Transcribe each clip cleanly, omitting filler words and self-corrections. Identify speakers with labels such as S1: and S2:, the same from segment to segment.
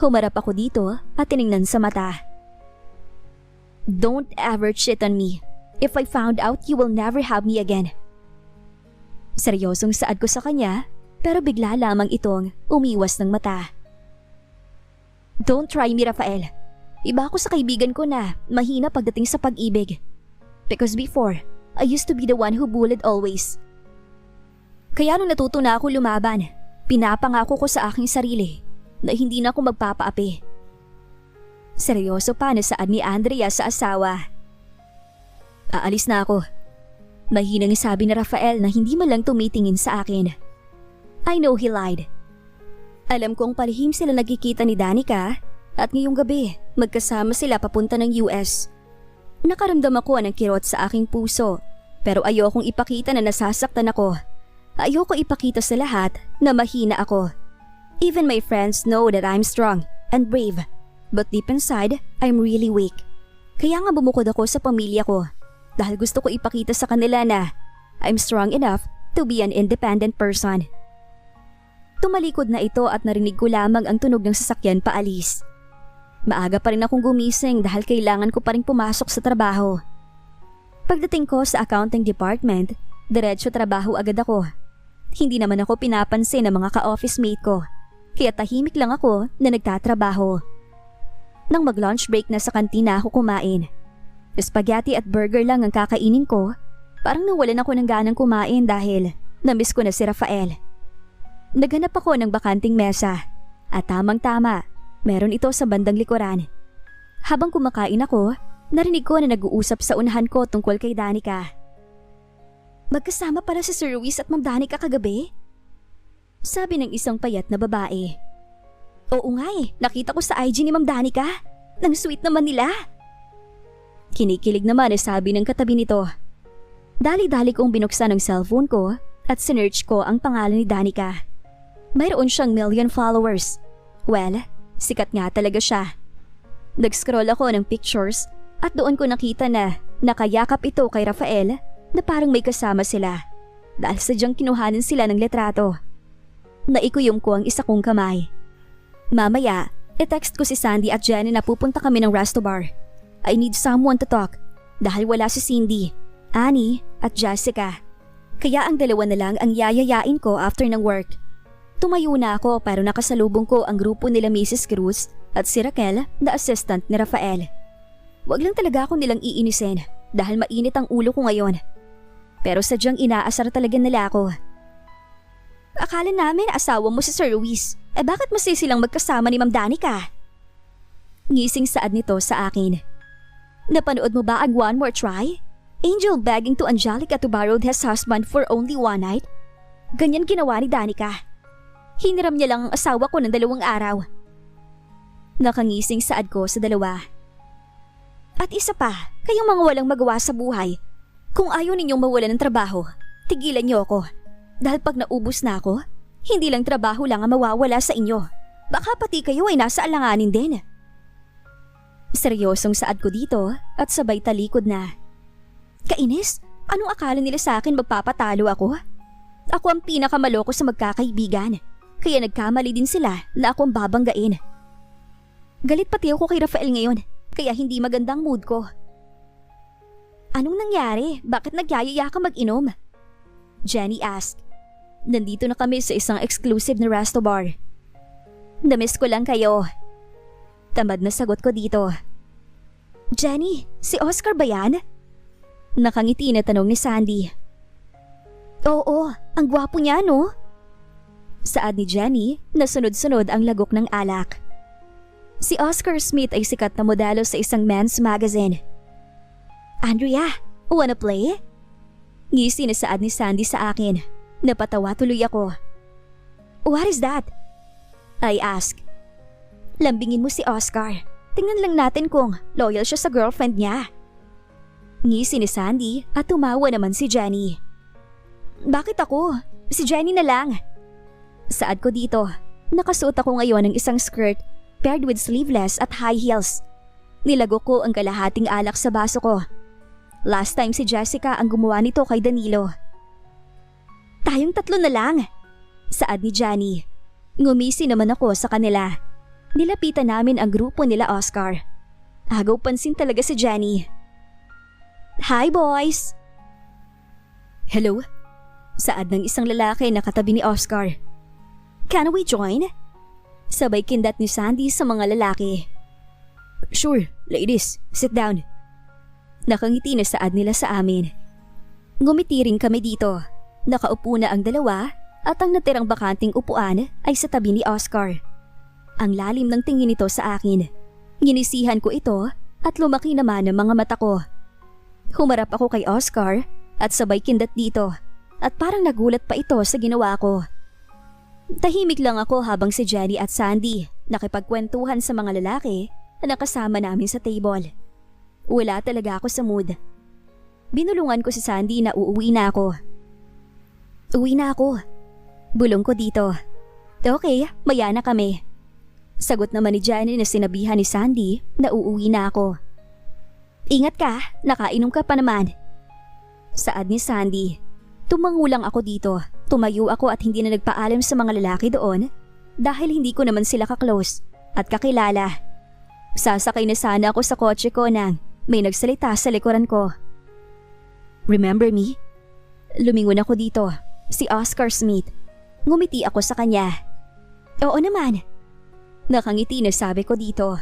S1: Humarap ako dito at tiningnan sa mata. Don't ever cheat on me. If I found out, you will never have me again. Seryosong saad ko sa kanya, pero bigla lamang itong umiwas ng mata. Don't try me, Rafael. Iba ako sa kaibigan ko na mahina pagdating sa pag-ibig. Because before, I used to be the one who bullied always. Kaya nung natuto na ako lumaban, pinapangako ko sa aking sarili na hindi na ako magpapaapi. Seryoso pa na saad ni Andrea sa asawa. Aalis na ako. Mahinang sabi ni Rafael na hindi man lang tumitingin sa akin. I know he lied. Alam kong palihim sila nagkikita ni Danica at ngayong gabi magkasama sila papunta ng US. Nakaramdam ako ng kirot sa aking puso pero ayokong ipakita na nasasaktan ako. Ayoko ipakita sa lahat na mahina ako. Even my friends know that I'm strong and brave. But deep inside, I'm really weak. Kaya nga bumukod ako sa pamilya ko dahil gusto ko ipakita sa kanila na I'm strong enough to be an independent person. Tumalikod na ito at narinig ko lamang ang tunog ng sasakyan paalis. Maaga pa rin akong gumising dahil kailangan ko pa rin pumasok sa trabaho. Pagdating ko sa accounting department, diretso trabaho agad ako. Hindi naman ako pinapansin ng mga ka-office mate ko, kaya tahimik lang ako na nagtatrabaho. Nang mag-lunch break na sa kantina ako kumain. Spaghetti at burger lang ang kakainin ko, parang nawalan ako ng ganang kumain dahil namiss ko na si Rafael. Naghanap ako ng bakanting mesa at tamang-tama, meron ito sa bandang likuran. Habang kumakain ako, narinig ko na nag-uusap sa unahan ko tungkol kay Danica. Magkasama pala si Sir Ruiz at Ma'am Danica kagabi? Sabi ng isang payat na babae. Oo nga nakita ko sa IG ni Ma'am Danica. Nang sweet naman nila. Kinikilig naman sabi ng katabi nito. Dali-dali kong binuksan ang cellphone ko at sinearch ko ang pangalan ni Danica. Mayroon siyang 1,000,000 followers. Well, sikat nga talaga siya. Nag-scroll ako ng pictures at doon ko nakita na nakayakap ito kay Rafael na parang may kasama sila dahil sadyang kinuhanan sila ng letrato. Naikuyom ko ang isa kong kamay. Mamaya, i-text ko si Sandy at Jenny na pupunta kami ng resto bar. I need someone to talk dahil wala si Cindy, Annie at Jessica. Kaya ang dalawa na lang ang yayayain ko after ng work. Tumayo na ako pero nakasalubong ko ang grupo nila Mrs. Cruz at si Raquel na assistant ni Rafael. Wag lang talaga ako nilang iinisin dahil mainit ang ulo ko ngayon. Pero sadyang inaasar talaga nila ako. Akala namin asawa mo si Sir Luis. Bakit masisilang magkasama ni Ma'am Danica? Ngising saad nito sa akin. Napanood mo ba ang One More Try? Angel begging to Angelica to borrow his husband for only one night? Ganyan ginawa ni Danica. Hiniram niya lang ang asawa ko ng 2 araw. Nakangising saad ko sa dalawa. At isa pa, kayong mga walang magawa sa buhay. Kung ayaw ninyong mawalan ng trabaho, tigilan niyo ako. Dahil pag naubos na ako, hindi lang trabaho lang ang mawawala sa inyo. Baka pati kayo ay nasa alanganin din. Seryosong saad ko dito at sabay talikod na. Kainis, anong akala nila sa akin magpapatalo ako? Ako ang pinakamaloko sa magkakaibigan. Kaya nagkamali din sila na ako ang babanggain. Galit pati ako kay Rafael ngayon, kaya hindi magandang mood ko. Anong nangyari? Bakit nagyayaya ka mag-inom? Jenny asked. Nandito na kami sa isang exclusive na resto bar. Namiss ko lang kayo. Tamad na sagot ko dito. Jenny, si Oscar ba yan? Nakangiti na tanong ni Sandy. Oo, ang gwapo niya no? Saad ni Jenny na sunod-sunod ang lagok ng alak. Si Oscar Smith ay sikat na modelo sa isang men's magazine. Andrea, wanna play? Ngisi na saad ni Sandy sa akin. Napatawa tuloy ako. What is that? I ask. Lambingin mo si Oscar. Tingnan lang natin kung loyal siya sa girlfriend niya. Ngisi ni Sandy at tumawa naman si Jenny. Bakit ako? Si Jenny na lang. Saad ko dito. Nakasuot ako ngayon ng isang skirt paired with sleeveless at high heels. Nilago ko ang kalahating alak sa baso ko. Last time si Jessica ang gumawa nito kay Danilo. Tayong 3 na lang. Saad ni Johnny. Ngumisi naman ako sa kanila. Nilapitan namin ang grupo nila Oscar. Agaw pansin talaga si Jenny. Hi boys! Hello? Saad ng isang lalaki na katabi ni Oscar. Can we join? Sabay kindat ni Sandy sa mga lalaki. Sure, ladies, sit down. Nakangiti na saad nila sa amin. Ngumiti rin kami dito. Nakaupo na ang dalawa at ang natirang bakanting upuan ay sa tabi ni Oscar. Ang lalim ng tingin nito sa akin. Ginisihan ko ito at lumaki naman ang mga mata ko. Humarap ako kay Oscar at sabay kindat dito at parang nagulat pa ito sa ginawa ko. Tahimik lang ako habang si Jenny at Sandy nakipagkwentuhan sa mga lalaki na nakasama namin sa table. Wala talaga ako sa mood. Binulungan ko si Sandy na uuwi na ako. Uwi na ako. Bulong ko dito. Okay, maya na kami. Sagot naman ni Jenny na sinabihan ni Sandy na uuwi na ako. Ingat ka, nakainom ka pa naman. Saad ni Sandy. Tumango lang ako dito. Tumayo ako at hindi na nagpaalam sa mga lalaki doon dahil hindi ko naman sila kaklose at kakilala. Sasakay na sana ako sa kotse ko nang may nagsalita sa likuran ko. Remember me? Lumingon ako dito. Si Oscar Smith. Ngumiti ako sa kanya. Oo naman. Nakangiti na sabi ko dito.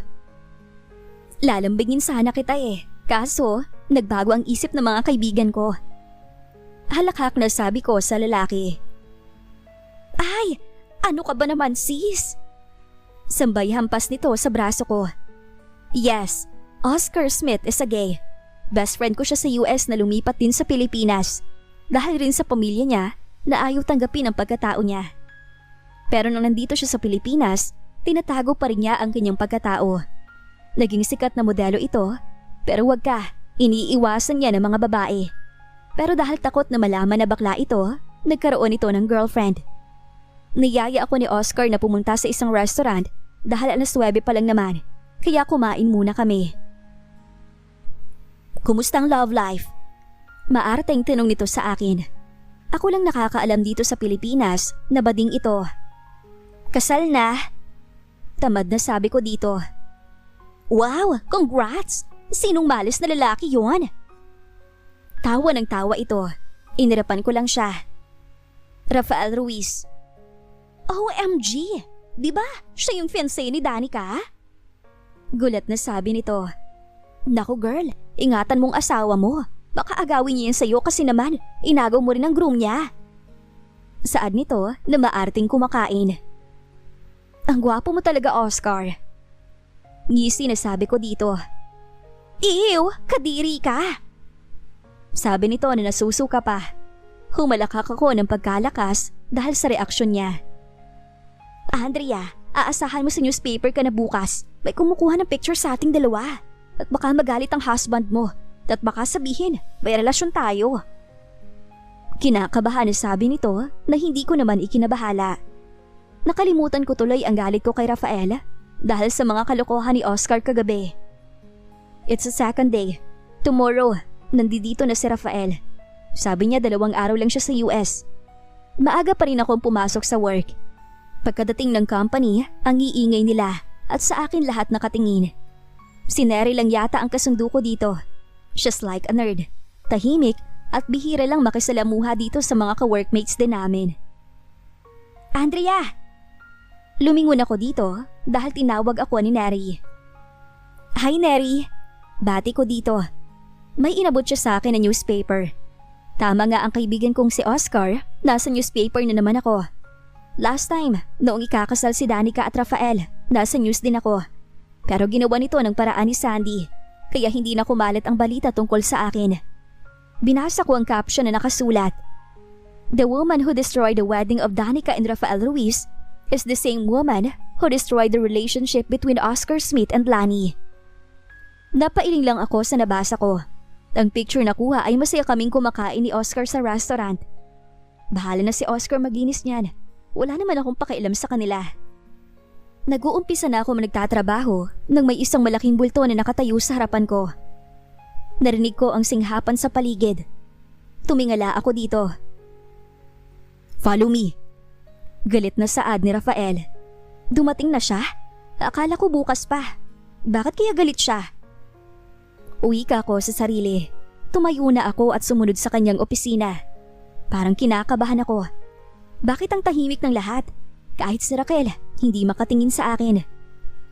S1: Lalambingin sana kita kaso nagbago ang isip ng mga kaibigan ko. Halakhak na sabi ko sa lalaki. Ay, ano ka ba naman sis? Sambay hampas nito sa braso ko. Yes, Oscar Smith is a gay. Best friend ko siya sa US na lumipat din sa Pilipinas dahil rin sa pamilya niya na ayaw tanggapin ang pagkatao niya. Pero nang nandito siya sa Pilipinas, tinatago pa rin niya ang kanyang pagkatao. Naging sikat na modelo ito, pero wag ka, iniiwasan niya ng mga babae. Pero dahil takot na malaman na bakla ito, nagkaroon ito ng girlfriend. Niyaya ako ni Oscar na pumunta sa isang restaurant dahil 9 pa lang naman, kaya kumain muna kami. Kumusta ang love life? Maarteng tinong nito sa akin. Ako lang nakakaalam dito sa Pilipinas na bading ito. Kasal na? Tamad na sabi ko dito. Wow, congrats! Sinong malis na lalaki yon? Tawa ng tawa ito. Inirapan ko lang siya. Rafael Ruiz. OMG! Diba siya yung fiancé ni Danica? Gulat na sabi nito. Naku girl, ingatan mong asawa mo. Baka agawin niya yan sa'yo kasi naman inagaw mo rin ang groom niya. Saad nito na maarting kumakain. Ang gwapo mo talaga, Oscar. Ngisi na sabi ko dito. Ew, kadiri ka! Sabi nito na nasusuka pa. Humalakak ako ng pagkalakas dahil sa reaksyon niya. Andrea, aasahan mo sa newspaper ka na bukas. May kumukuha ng picture sa ating dalawa. At baka magalit ang husband mo. At baka sabihin, may relasyon tayo. Kinakabahan na sabi nito na hindi ko naman ikinabahala. Nakalimutan ko tuloy ang galit ko kay Rafael dahil sa mga kalokohan ni Oscar kagabi. It's the second day. Tomorrow, nandito na si Rafael. Sabi niya 2 araw lang siya sa US. Maaga pa rin akong pumasok sa work. Pagkadating ng company, ang iingay nila at sa akin lahat nakatingin. Si Neri lang yata ang kasundo ko dito. She's like a nerd. Tahimik at bihira lang makisalamuha dito sa mga ka-workmates din namin. Andrea! Lumingon ako dito dahil tinawag ako ni Neri. Hi Neri! Bati ko dito. May inabot siya sa akin na newspaper. Tama nga ang kaibigan kong si Oscar, nasa newspaper na naman ako. Last time, noong ikakasal si Danica at Rafael, nasa news din ako. Pero ginawa nito ng paraan ni Sandy, kaya hindi na kumalat ang balita tungkol sa akin. Binasa ko ang caption na nakasulat. The woman who destroyed the wedding of Danica and Rafael Ruiz is the same woman who destroyed the relationship between Oscar Smith and Lani. Napailing lang ako sa nabasa ko. Ang picture na kuha ay masaya kaming kumakain ni Oscar sa restaurant. Bahala na si Oscar maglinis niyan. Wala naman akong pakialam sa kanila. Nag-uumpisa na ako nagtatrabaho nang may isang malaking bulto na nakatayo sa harapan ko. Narinig ko ang singhapan sa paligid. Tumingala ako dito. Follow me. Galit na saad ni Rafael. Dumating na siya? Akala ko bukas pa. Bakit kaya galit siya? Uwi ka ako sa sarili. Tumayo na ako at sumunod sa kanyang opisina. Parang kinakabahan ako. Bakit ang tahimik ng lahat? Kahit si Raquel, hindi makatingin sa akin.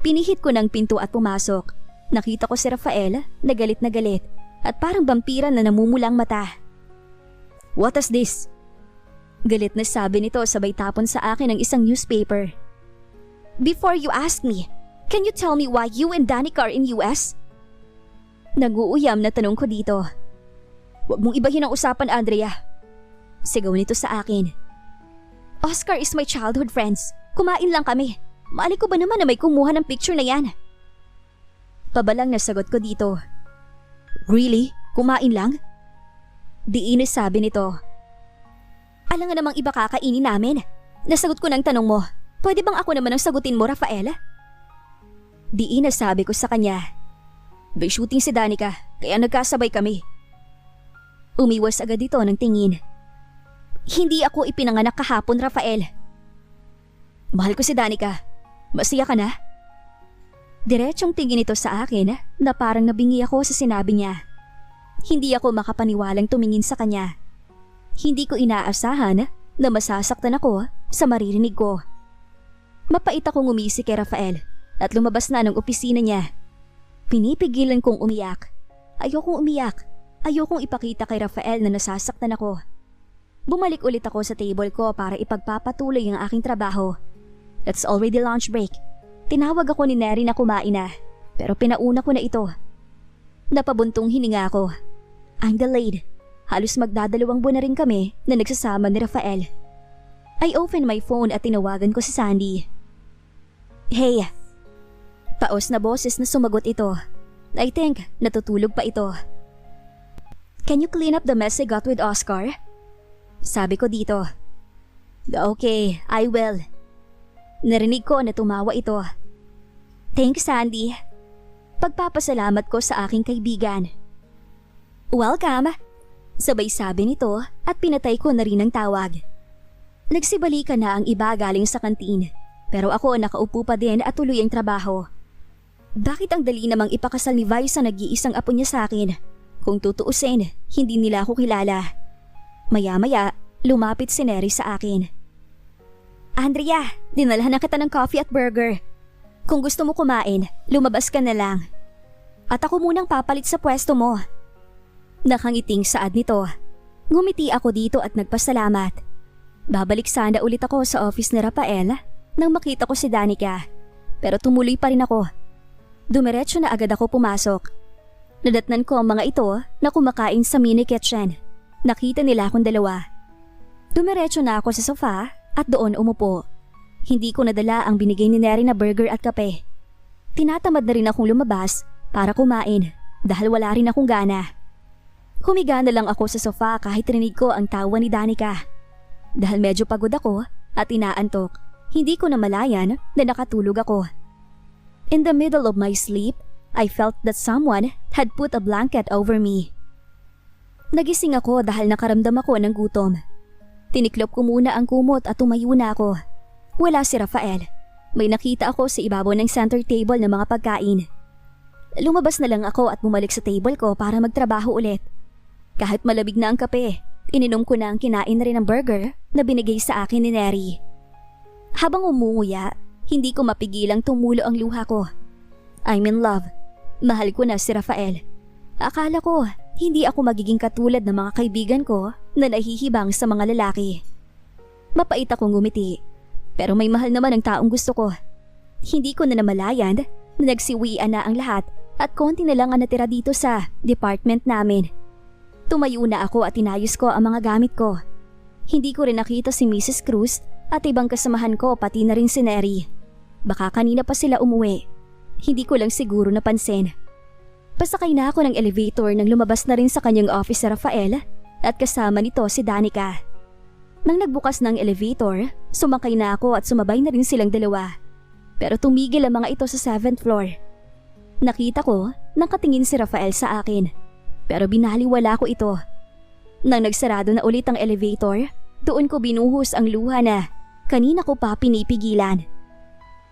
S1: Pinihit ko ng pinto at pumasok. Nakita ko si Rafael na galit at parang vampira na namumulang mata. "What is this?" Galit na sabi nito sabay tapon sa akin ng isang newspaper. "Before you ask me, can you tell me why you and Danica are in US?" Nag-uuyam na tanong ko dito. "Huwag mong ibahin ang usapan, Andrea." Sigaw nito sa akin. "Oscar is my childhood friends. Kumain lang kami. Maali ko ba naman na may kumuha ng picture na yan?" Pabalang na sagot ko dito. "Really? Kumain lang?" Diin sabi nito. "Alam nga namang iba kakainin namin. Nasagot ko ng tanong mo. Pwede bang ako naman ang sagutin mo, Rafael?" Diin sabi ko sa kanya. "May shooting si Danica, kaya nagkasabay kami." Umiwas agad ito ng tingin. "Hindi ako ipinanganak kahapon, Rafael." "Mahal ko si Danica. Masaya ka na?" Diretsong tingin ito sa akin na parang nabingi ako sa sinabi niya. Hindi ako makapaniwalang tumingin sa kanya. Hindi ko inaasahan na masasaktan ako sa maririnig ko. Mapait akong umisi kay Rafael at lumabas na ng opisina niya. Pinipigilan kong umiyak. Ayokong umiyak. Ayokong ipakita kay Rafael na nasasaktan ako. Bumalik ulit ako sa table ko para ipagpapatuloy ang aking trabaho. It's already lunch break. Tinawag ako ni Neri na kumain na, pero pinauna ko na ito. Napabuntong hininga ako. I'm delayed. Halos magdadalawang buwan na rin kami na nagsasama ni Rafael. I opened my phone at tinawagan ko si Sandy. "Hey." Paos na boses na sumagot ito. I think natutulog pa ito. "Can you clean up the mess I got with Oscar?" Sabi ko dito. "Okay, I will." Narinig ko na tumawa ito. "Thanks, Sandy." Pagpapasalamat ko sa aking kaibigan. "Welcome." Sabay sabi nito at pinatay ko na rin ang tawag. Nagsibalikan na ang iba galing sa kantin, pero ako nakaupo pa din at tuloy ang trabaho. Bakit ang dali namang ipakasal ni Vi sa nag-iisang apo niya sa akin? Kung tutuusin, hindi nila ako kilala. Maya-maya, lumapit si Neri sa akin. "Andrea, dinalhan na kita ng coffee at burger. Kung gusto mo kumain, lumabas ka na lang. At ako munang papalit sa pwesto mo." Nakangiting saad nito. Ngumiti ako dito at nagpasalamat. Babalik sana ulit ako sa office ni Rafael nang makita ko si Danica. Pero tumuloy pa rin ako. Dumiretso na agad ako pumasok. Nadatnan ko ang mga ito na kumakain sa mini kitchen. Nakita nila akong dalawa. Dumiretso na ako sa sofa at doon umupo. Hindi ko nadala ang binigay ni Neri na burger at kape. Tinatamad na rin akong lumabas para kumain dahil wala rin akong gana. Humiga na lang ako sa sofa kahit rinig ko ang tawa ni Danica. Dahil medyo pagod ako at inaantok, hindi ko namalayan na nakatulog ako. In the middle of my sleep, I felt that someone had put a blanket over me. Nagising ako dahil nakaramdam ako ng gutom. Tiniklop ko muna ang kumot at tumayo na ako. Wala si Rafael. May nakita ako sa ibabaw ng center table ng mga pagkain. Lumabas na lang ako at bumalik sa table ko para magtrabaho ulit. Kahit malamig na ang kape, ininom ko na ang kinain na rin ng burger na binigay sa akin ni Neri. Habang umunguya, hindi ko mapigilang tumulo ang luha ko. I'm in love. Mahal ko na si Rafael. Akala ko, hindi ako magiging katulad ng mga kaibigan ko na nahihibang sa mga lalaki. Mapait akong ngumiti, pero may mahal naman ang taong gusto ko. Hindi ko na namalayan na nagsiwian na ang lahat at konti na lang ang natira dito sa department namin. Tumayo na ako at inayos ko ang mga gamit ko. Hindi ko rin nakita si Mrs. Cruz at ibang kasamahan ko pati na rin si Neri. Baka kanina pa sila umuwi. Hindi ko lang siguro napansin. Pasakay na ako ng elevator nang lumabas na rin sa kanyang office si Rafael at kasama nito si Danica. Nang nagbukas ng elevator, sumakay na ako at sumabay na rin silang dalawa. Pero tumigil ang mga ito sa 7th floor. Nakita ko nang katingin si Rafael sa akin. Pero binaliwala ko ito. Nang nagsarado na ulit ang elevator, doon ko binuhos ang luha na kanina ko pa pinipigilan.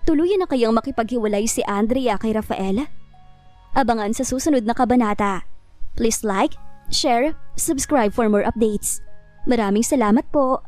S1: Tuluyan na kayang makipaghiwalay si Andrea kay Rafael? Abangan sa susunod na kabanata. Please like, share, subscribe for more updates. Maraming salamat po.